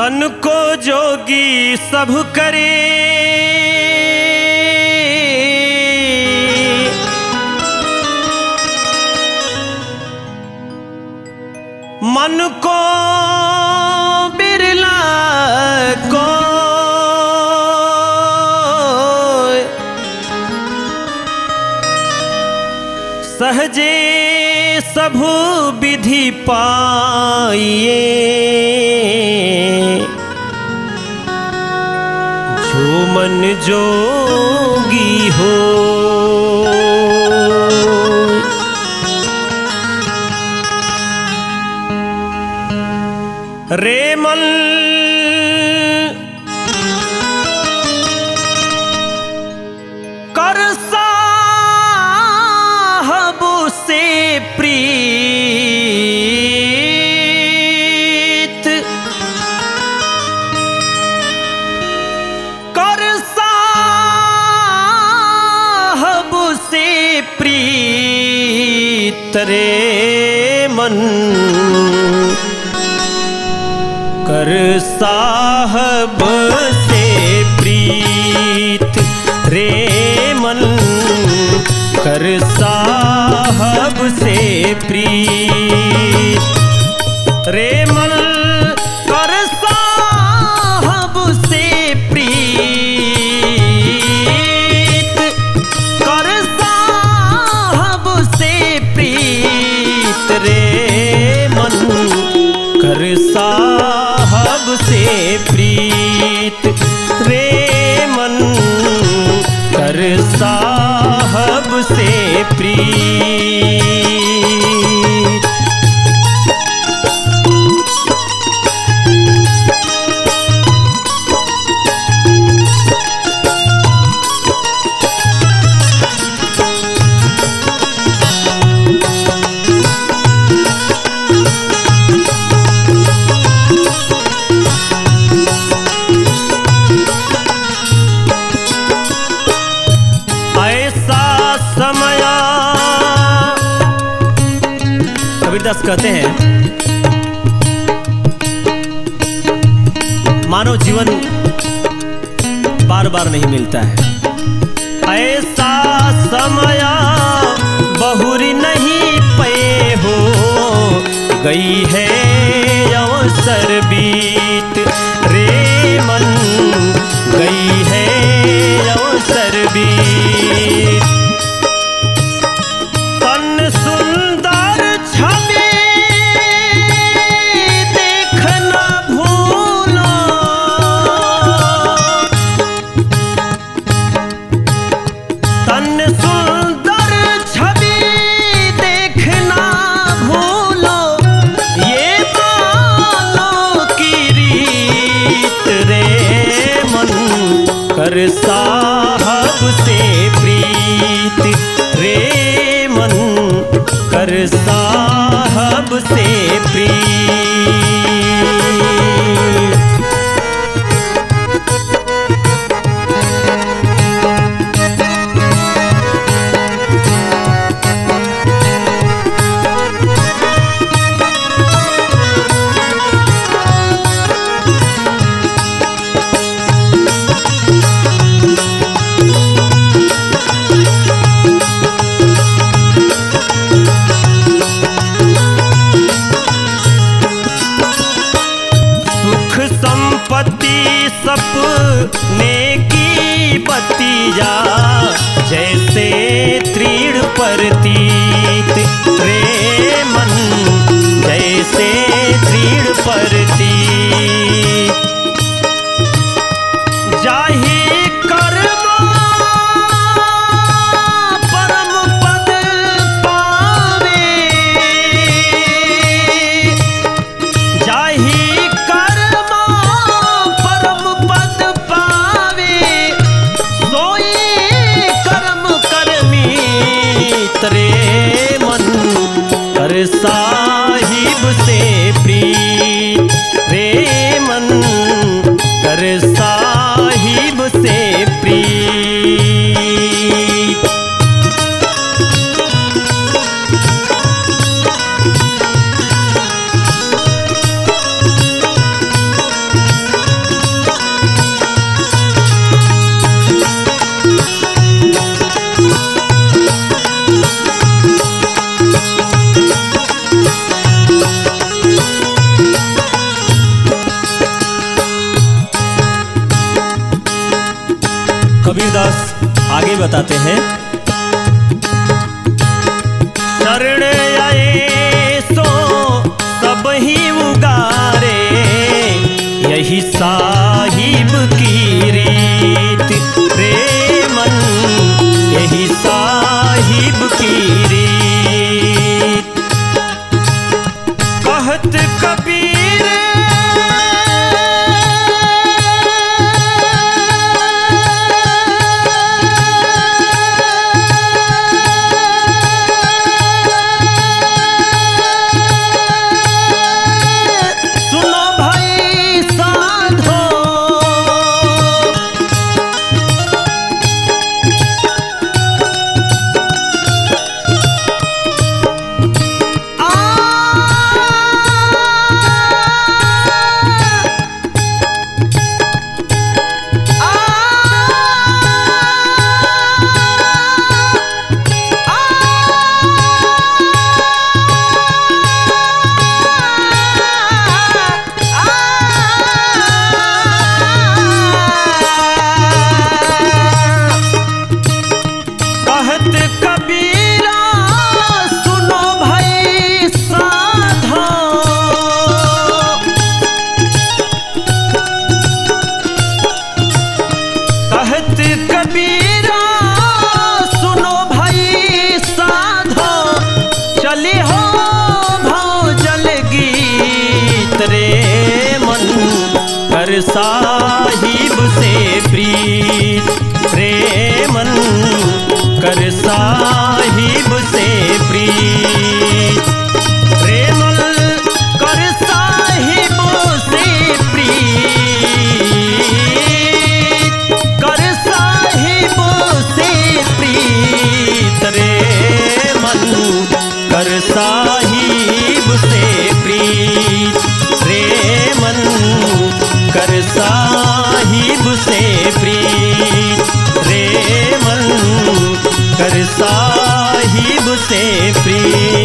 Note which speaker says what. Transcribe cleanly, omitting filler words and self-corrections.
Speaker 1: तन को जोगी सब करे, मन को बिरला को सहजे सबु विधि पाइए, जो मन जोगी हो। रे मन कर साहब से प्रीत, कर साहब से प्रीत रे मन, कर साहब से प्रीत रे मन, कर साहब से प्रीत रे मन, कर साहब से प्रीत, कर साहब से प्रीत रे मन, कर साहब से प्रीत रे मन, कर साहब से प्रीत। कबीरदास कहते हैं मानव जीवन बार बार नहीं मिलता है, ऐसा समय बहुरी नहीं पे हो, गई है अवसर बीत रे मन, गई है अवसर बीत। तन सुंदर छवि देखना भूलो, तन सुंदर छवि देखना भूलो, ये बालों की रीत रे मन, कर साहब से प्रीत रे मन, कर साहब से प्रीत। सपने की बतिया जैसे तृण प्रतीत रे मन, जैसे तृण प्रतीत। जाहि कर्मा परम पद पावे, जाहि रे मन, कर साहिब से प्रीत
Speaker 2: बताते हैं।
Speaker 1: शरण आए सो सब ही उगारे, यही साहिब की रीत रे मन, यही साहिब की रीत। कहत कबीर सुनो भाई साधो, कहत कबीरा सुनो भाई साधो, कहत कबीरा सुनो भाई साधो, चले हो भाव जल गीत रे मन, कर साहिब से प्रीत रे मन, कर साहिब से प्रीत रे मन, कर साहिब से प्रीत, कर साहिब से प्रीत रे मन, कर साहिब से प्रीत रे मन, कर साहिब से प्रीत रे मन, कर साहिब से प्रीत।